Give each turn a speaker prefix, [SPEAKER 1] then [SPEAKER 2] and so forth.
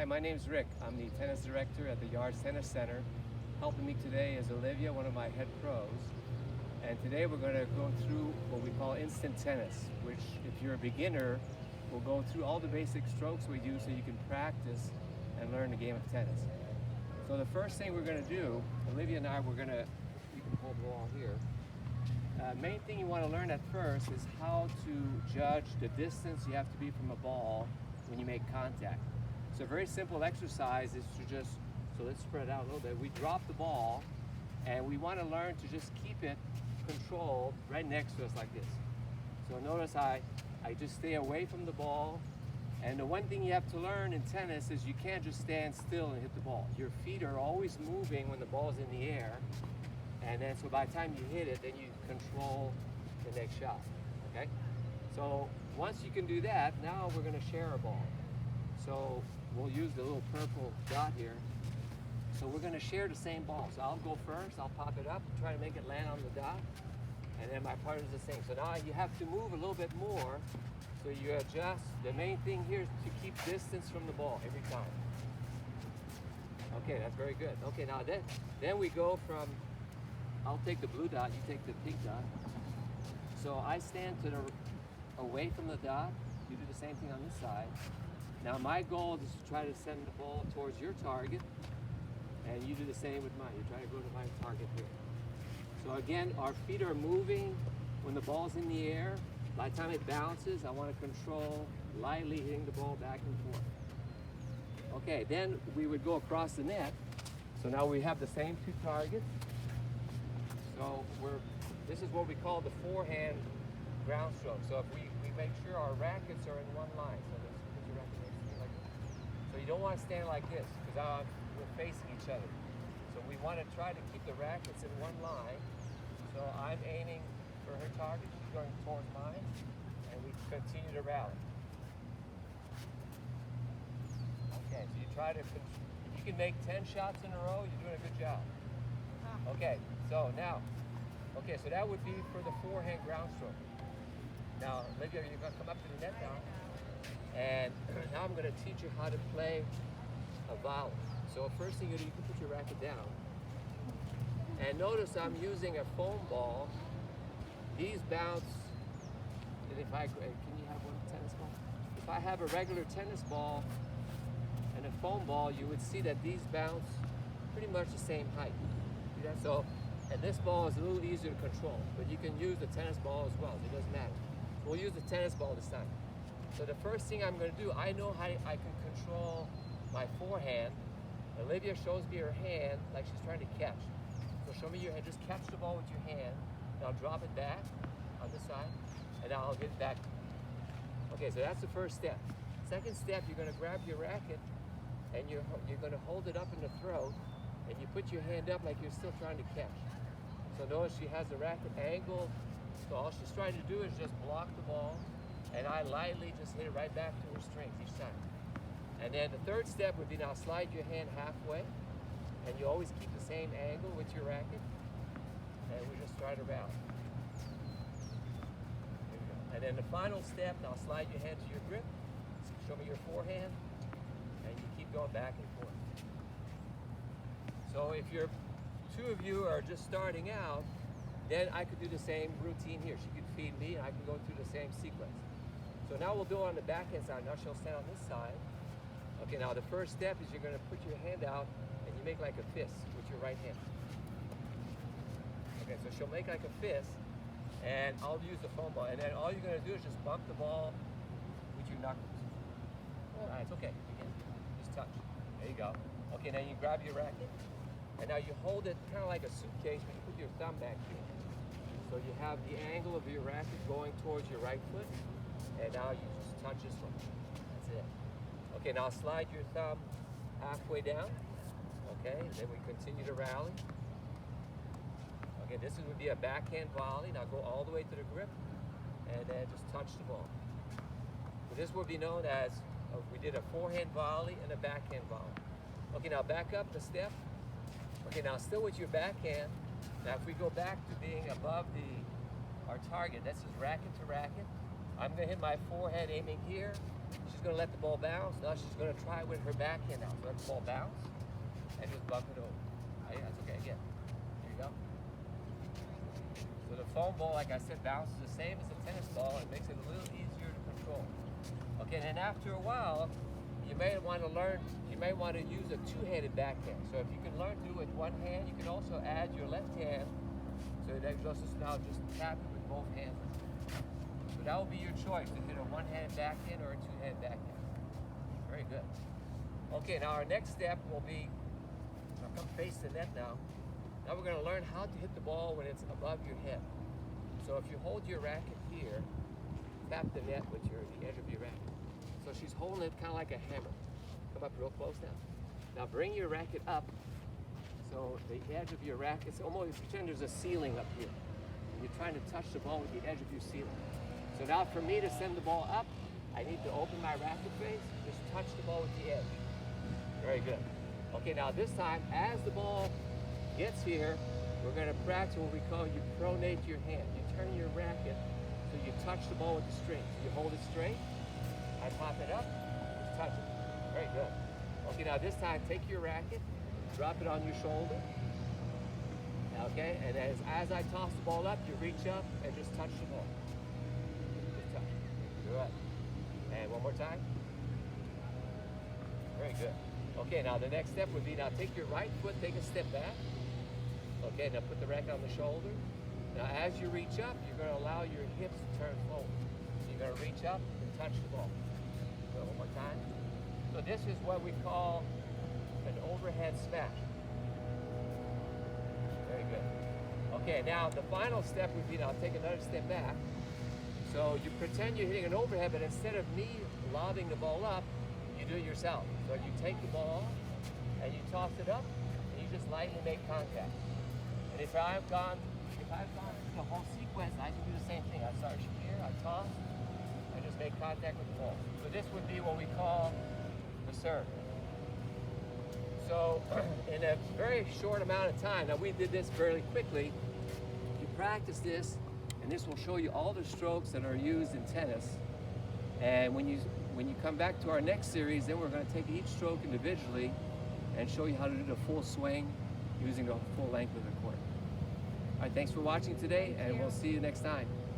[SPEAKER 1] Hi, my name's Rick. I'm the tennis director at the Yards Tennis Center. Helping me today is Olivia, one of my head pros. And today we're going to go through what we call instant tennis, which if you're a beginner, we'll go through all the basic strokes we do so you can practice and learn the game of tennis. So the first thing we're going to do, Olivia and I, you can hold the ball here. Main thing you want to learn at first is how to judge the distance you have to be from a ball when you make contact. So a very simple exercise is to just, so let's spread out a little bit. We drop the ball and we want to learn to just keep it controlled right next to us like this. So notice I just stay away from the ball. And the one thing you have to learn in tennis is you can't just stand still and hit the ball. Your feet are always moving when the ball's in the air. And then so by the time you hit it, then you control the next shot, okay? So once you can do that, now we're gonna share a ball. So we'll use the little purple dot here. So we're gonna share the same ball. So I'll go first, I'll pop it up, try to make it land on the dot. And then my partner's the same. So now you have to move a little bit more. So you adjust. The main thing here is to keep distance from the ball every time. Okay, that's very good. Okay, now then we go from, I'll take the blue dot, you take the pink dot. So I stand away from the dot. You do the same thing on this side. Now my goal is to try to send the ball towards your target, and you do the same with mine. You try to go to my target here. So again, our feet are moving when the ball's in the air. By the time it bounces, I want to control lightly hitting the ball back and forth. Okay, then we would go across the net. So now we have the same two targets. So this is what we call the forehand ground stroke. So if we make sure our rackets are in one line. So let's put your racket next to me like this. So you don't want to stand like this because we're facing each other. So we want to try to keep the rackets in one line. So I'm aiming for her target, she's going towards mine, and we continue to rally. Okay, so you try to, if you can make 10 shots in a row, you're doing a good job. Okay, so now, so that would be for the forehand ground stroke. Now, Olivia, you're going to come up to the net now, and now I'm going to teach you how to play a volley. So first thing you do, you can put your racket down. And notice I'm using a foam ball. These bounce, and can you have one tennis ball? If I have a regular tennis ball and a foam ball, you would see that these bounce pretty much the same height. See that? So, and this ball is a little easier to control, but you can use the tennis ball as well, so it doesn't matter. We'll use the tennis ball this time. So the first thing I'm going to do, I know how I can control my forehand. Olivia shows me her hand like she's trying to catch. So show me your hand, just catch the ball with your hand. Now drop it back on this side, and now I'll get it back. Okay, so that's the first step. Second step, you're going to grab your racket, and you're going to hold it up in the throat, and you put your hand up like you're still trying to catch. So notice she has the racket angled. So all she's trying to do is just block the ball, and I lightly just hit it right back to her strings each time. And then the third step would be now slide your hand halfway, and you always keep the same angle with your racket, and we just try to rally. There we go. And then the final step, now slide your hand to your grip, show me your forehand, and you keep going back and forth. So if two of you are just starting out, then I could do the same routine here. She could feed me, and I can go through the same sequence. So now we'll do it on the backhand side. Now she'll stand on this side. Okay, now the first step is you're going to put your hand out, and you make like a fist with your right hand. Okay, so she'll make like a fist, and I'll use the foam ball. And then all you're going to do is just bump the ball with your knuckles. All right, it's okay. Again, just touch. There you go. Okay, now you grab your racket, and now you hold it kind of like a suitcase, but you put your thumb back here. So you have the angle of your racket going towards your right foot, and now you just touch this one. That's it. Okay, now slide your thumb halfway down. Okay, then we continue to rally. Okay, this would be a backhand volley. Now go all the way to the grip, and then just touch the ball. So this would be known as, we did a forehand volley and a backhand volley. Okay, now back up the step. Okay, now still with your backhand. Now if we go back to being above our target, this is racket to racket. I'm gonna hit my forehead aiming here, She's going to let the ball bounce. Now she's going to try with her backhand now. So let the ball bounce and just bump it over. Oh, yeah, that's okay. Again. Here you go. So the foam ball, like I said, bounces the same as the tennis ball. It makes it a little easier to control. Okay, and then after a while, you may want to use a two-handed backhand. So if you can learn to do it with one hand, you can also add your left hand. So that just now just tap it with both hands. So that will be your choice to hit a one-handed backhand or a two-handed backhand. Very good. Okay, now our next step will be, I'll come face the net now. Now we're going to learn how to hit the ball when it's above your head. So if you hold your racket here, tap the net with the edge of your racket. So she's holding it kind of like a hammer. Come up real close now. Now bring your racket up. So the edge of your racket, it's almost pretend there's a ceiling up here. You're trying to touch the ball with the edge of your ceiling. So now for me to send the ball up, I need to open my racket face, just touch the ball with the edge. Very good. Okay, now this time, as the ball gets here, we're going to practice what we call you pronate your hand. You turn your racket so you touch the ball with the string. So you hold it straight, I pop it up, just touch it. Very good. Okay, now this time, take your racket, drop it on your shoulder. Okay, and as I toss the ball up, you reach up and just touch the ball. Just touch it. Good. And one more time. Very good. Okay, now the next step would be now take your right foot, take a step back. Okay, now put the racket on the shoulder. Now as you reach up, you're going to allow your hips to turn forward. So you're going to reach up and touch the ball. So one more time. So this is what we call an overhead smash. Very good. Okay, now the final step would be now take another step back. So you pretend you're hitting an overhead, but instead of me lobbing the ball up, you do it yourself. So you take the ball and you toss it up, and you just lightly make contact. And if I've gone through the whole sequence, I can do the same thing. I start here, I toss, I just make contact with the ball. So this would be what we call the serve. So in a very short amount of time, now we did this fairly quickly, you practice this, and this will show you all the strokes that are used in tennis. And when you come back to our next series, then we're going to take each stroke individually and show you how to do the full swing using the full length of the court. All right, thanks for watching today, and we'll see you next time.